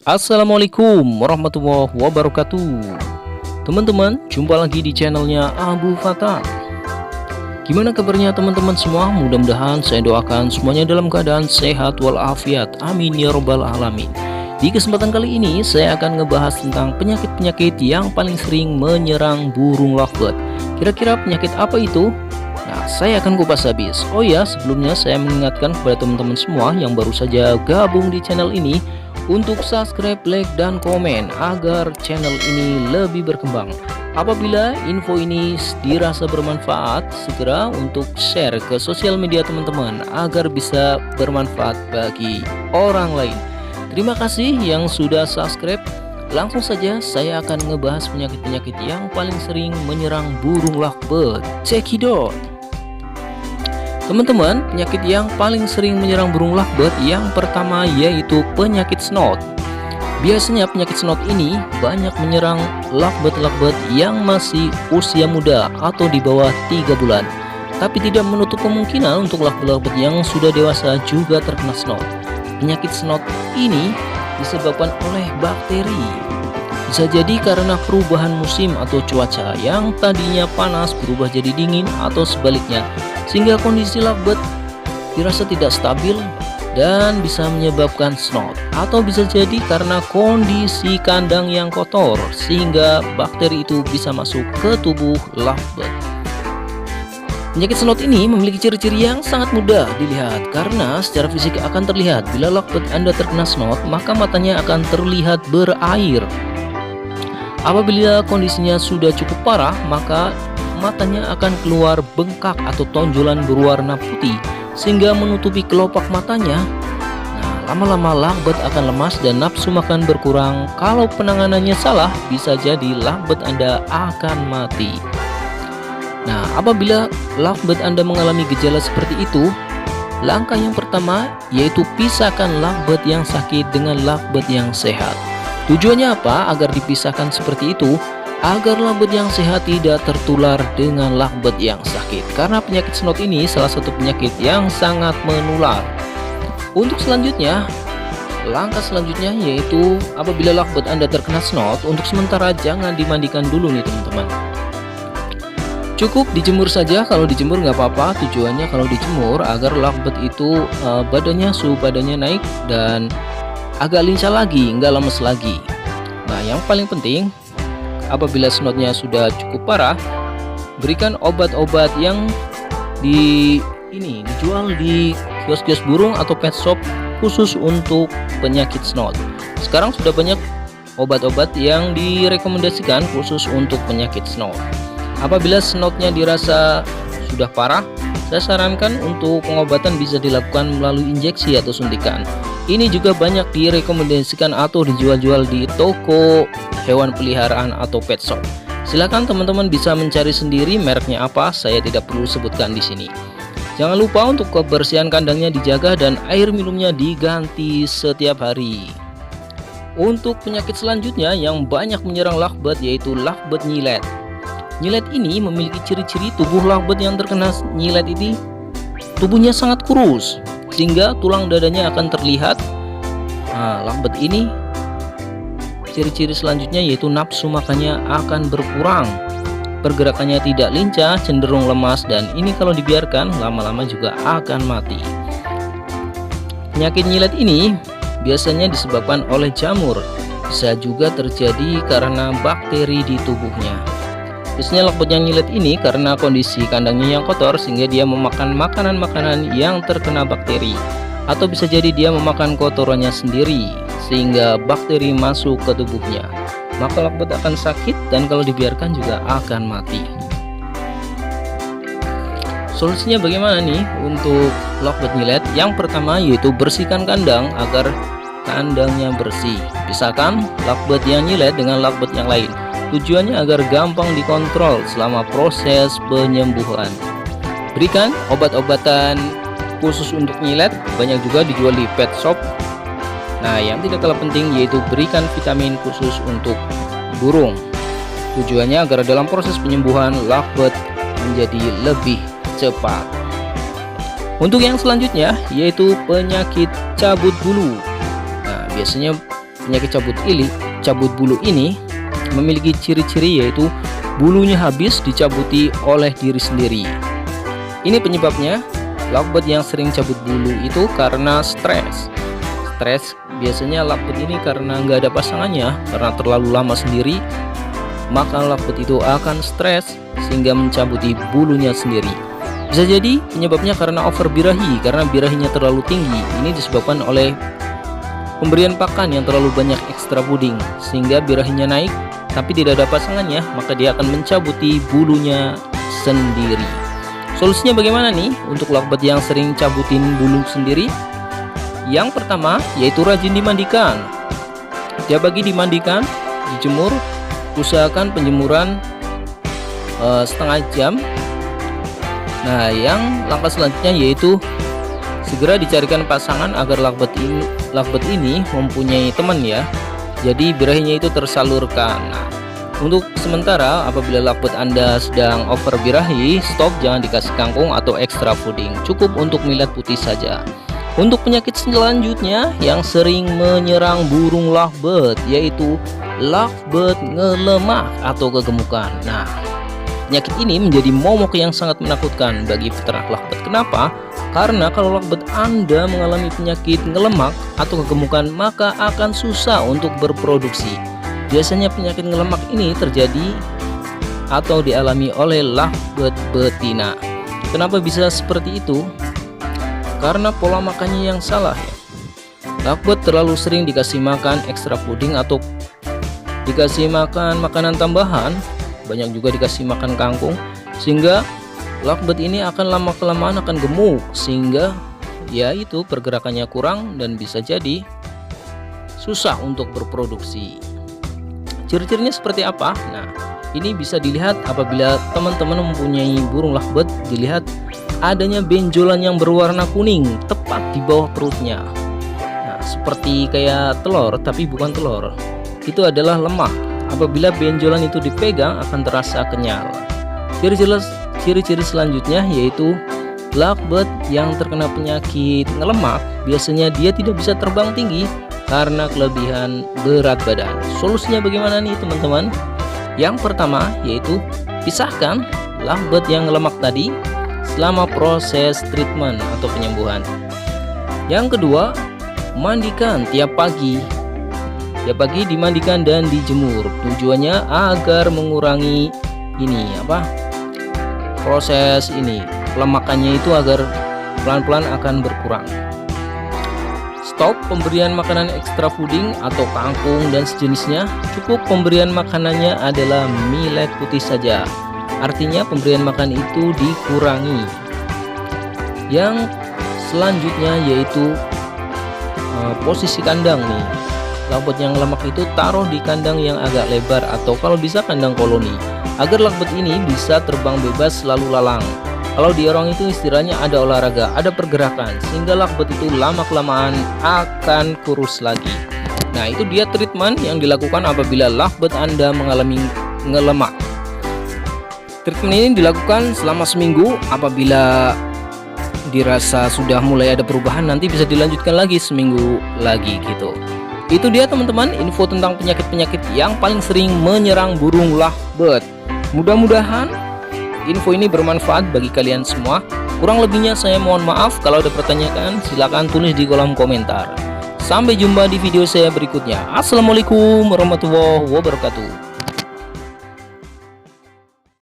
Assalamualaikum warahmatullahi wabarakatuh. Teman-teman, jumpa lagi di channelnya Abu Fatah. Gimana kabarnya teman-teman semua? Mudah-mudahan saya doakan semuanya dalam keadaan sehat walafiat. Amin ya robbal alamin. Di kesempatan kali ini saya akan ngebahas tentang penyakit-penyakit yang paling sering menyerang burung lovebird. Kira-kira penyakit apa itu? Nah, saya akan kupas habis. Oh ya, sebelumnya saya mengingatkan kepada teman-teman semua yang baru saja gabung di channel ini untuk subscribe, like, dan komen agar channel ini lebih berkembang. Apabila info ini dirasa bermanfaat, segera untuk share ke sosial media teman-teman agar bisa bermanfaat bagi orang lain. Terima kasih yang sudah subscribe. Langsung saja saya akan ngebahas penyakit-penyakit yang paling sering menyerang burung lovebird. Cekidot. Teman-teman, penyakit yang paling sering menyerang burung lovebird yang pertama yaitu penyakit snot. Biasanya penyakit snot ini banyak menyerang lovebird yang masih usia muda atau di bawah 3 bulan. Tapi tidak menutup kemungkinan untuk lovebird yang sudah dewasa juga terkena snot. Penyakit snot ini disebabkan oleh bakteri. Bisa jadi karena perubahan musim atau cuaca yang tadinya panas berubah jadi dingin atau sebaliknya, sehingga kondisi lovebird dirasa tidak stabil dan bisa menyebabkan snot. Atau bisa jadi karena kondisi kandang yang kotor sehingga bakteri itu bisa masuk ke tubuh lovebird. Penyakit snot ini memiliki ciri-ciri yang sangat mudah dilihat karena secara fisik akan terlihat bila lovebird Anda terkena snot, maka matanya akan terlihat berair. Apabila kondisinya sudah cukup parah, maka matanya akan keluar bengkak atau tonjolan berwarna putih sehingga menutupi kelopak matanya. Nah, lama-lama lovebird akan lemas dan nafsu makan berkurang. Kalau penanganannya salah, bisa jadi lovebird Anda akan mati. Nah, apabila lovebird Anda mengalami gejala seperti itu, langkah yang pertama yaitu pisahkan lovebird yang sakit dengan lovebird yang sehat. Tujuannya apa? Agar dipisahkan seperti itu, agar lovebird yang sehat tidak tertular dengan lovebird yang sakit. Karena penyakit snot ini salah satu penyakit yang sangat menular. Untuk selanjutnya, langkah selanjutnya yaitu apabila lovebird Anda terkena snot, untuk sementara jangan dimandikan dulu nih teman-teman. Cukup dijemur saja. Kalau dijemur nggak apa-apa. Tujuannya kalau dijemur agar lovebird itu suhu badannya naik dan agak lincah lagi, nggak lemes lagi. Nah, yang paling penting apabila snotnya sudah cukup parah, berikan obat-obat yang dijual di kios-kios burung atau pet shop khusus untuk penyakit snot. Sekarang sudah banyak obat-obat yang direkomendasikan khusus untuk penyakit snot. Apabila snotnya dirasa sudah parah, saya sarankan untuk pengobatan bisa dilakukan melalui injeksi atau suntikan. Ini juga banyak direkomendasikan atau dijual-jual di toko hewan peliharaan atau pet shop. Silakan teman-teman bisa mencari sendiri mereknya apa, saya tidak perlu sebutkan di sini. Jangan lupa untuk kebersihan kandangnya dijaga dan air minumnya diganti setiap hari. Untuk penyakit selanjutnya yang banyak menyerang lovebird yaitu lovebird nyilet. Nyilet ini memiliki ciri-ciri tubuh lovebird yang terkena nyilet ini tubuhnya sangat kurus sehingga tulang dadanya akan terlihat. Nah, lovebird ini ciri-ciri selanjutnya yaitu nafsu makannya akan berkurang, pergerakannya tidak lincah, cenderung lemas, dan ini kalau dibiarkan lama-lama juga akan mati. Penyakit nyilet ini biasanya disebabkan oleh jamur, bisa juga terjadi karena bakteri di tubuhnya. Biasanya lovebird yang nyilet ini karena kondisi kandangnya yang kotor sehingga dia memakan makanan-makanan yang terkena bakteri, atau bisa jadi dia memakan kotorannya sendiri sehingga bakteri masuk ke tubuhnya. Maka lovebird akan sakit dan kalau dibiarkan juga akan mati. Solusinya bagaimana nih untuk lovebird nyilet? Yang pertama yaitu bersihkan kandang agar kandangnya bersih. Pisahkan lovebird yang nyilet dengan lovebird yang lain. Tujuannya agar gampang dikontrol selama proses penyembuhan. Berikan obat-obatan khusus untuk nyilet, banyak juga dijual di pet shop. Nah, yang tidak kalah penting yaitu berikan vitamin khusus untuk burung. Tujuannya agar dalam proses penyembuhan lovebird menjadi lebih cepat. Untuk yang selanjutnya yaitu penyakit cabut bulu. Nah, biasanya penyakit cabut bulu ini memiliki ciri-ciri, yaitu bulunya habis dicabuti oleh diri sendiri. Ini penyebabnya. Lovebird yang sering cabut bulu itu karena stres. Biasanya lovebird ini karena nggak ada pasangannya, karena terlalu lama sendiri, maka lovebird itu akan stres sehingga mencabuti bulunya sendiri. Bisa jadi penyebabnya karena over birahi, karena birahinya terlalu tinggi. Ini disebabkan oleh pemberian pakan yang terlalu banyak ekstra puding, sehingga birahinya naik tapi tidak ada pasangannya, maka dia akan mencabuti bulunya sendiri. Solusinya bagaimana nih untuk lovebird yang sering cabutin bulu sendiri? Yang pertama yaitu rajin dimandikan. Tiap pagi dimandikan, dijemur. Usahakan penjemuran setengah jam. Nah, yang langkah selanjutnya yaitu segera dicarikan pasangan agar lovebird ini mempunyai teman ya. Jadi birahinya itu tersalurkan. Nah, untuk sementara apabila lovebird Anda sedang over birahi, stop, jangan dikasih kangkung atau ekstra puding, cukup untuk millet putih saja. Untuk penyakit selanjutnya yang sering menyerang burung lovebird yaitu lovebird ngelemak atau kegemukan. Nah, penyakit ini menjadi momok yang sangat menakutkan bagi peternak lovebird. Kenapa? Karena kalau lovebird Anda mengalami penyakit ngelemak atau kegemukan, maka akan susah untuk berproduksi. Biasanya penyakit ngelemak ini terjadi atau dialami oleh lovebird betina. Kenapa bisa seperti itu? Karena pola makannya yang salah ya. Lovebird terlalu sering dikasih makan ekstra puding atau dikasih makan makanan tambahan, banyak juga dikasih makan kangkung, sehingga lovebird ini akan lama-kelamaan akan gemuk, sehingga yaitu pergerakannya kurang dan bisa jadi susah untuk berproduksi. Ciri-cirinya seperti apa? Nah, ini bisa dilihat apabila teman-teman mempunyai burung lovebird, dilihat adanya benjolan yang berwarna kuning tepat di bawah perutnya. Nah, seperti kayak telur tapi bukan telur. Itu adalah lemak. Apabila benjolan itu dipegang akan terasa kenyal. Ciri-ciri selanjutnya yaitu lovebird yang terkena penyakit ngelemak, biasanya dia tidak bisa terbang tinggi karena kelebihan berat badan. Solusinya bagaimana nih teman-teman? Yang pertama yaitu pisahkan lovebird yang ngelemak tadi selama proses treatment atau penyembuhan. Yang kedua, mandikan tiap pagi. Tiap pagi dimandikan dan dijemur. Tujuannya agar mengurangi proses pelemakannya itu agar pelan-pelan akan berkurang. Stop pemberian makanan ekstra puding atau kangkung dan sejenisnya. Cukup pemberian makanannya adalah millet putih saja. Artinya pemberian makan itu dikurangi. Yang selanjutnya yaitu posisi kandang nih. Lovebird yang lemak itu taruh di kandang yang agak lebar atau kalau bisa kandang koloni, agar lovebird ini bisa terbang bebas lalu lalang. Kalau di orang itu istilahnya ada olahraga, ada pergerakan, sehingga lovebird itu lama-kelamaan akan kurus lagi. Nah, itu dia treatment yang dilakukan apabila lovebird Anda mengalami ngelemak. Treatment ini dilakukan selama seminggu. Apabila dirasa sudah mulai ada perubahan, nanti bisa dilanjutkan lagi seminggu lagi gitu. Itu dia teman-teman info tentang penyakit-penyakit yang paling sering menyerang burung lovebird. Mudah-mudahan info ini bermanfaat bagi kalian semua. Kurang lebihnya saya mohon maaf. Kalau ada pertanyaan silahkan tulis di kolom komentar. Sampai jumpa di video saya berikutnya. Assalamualaikum warahmatullahi wabarakatuh.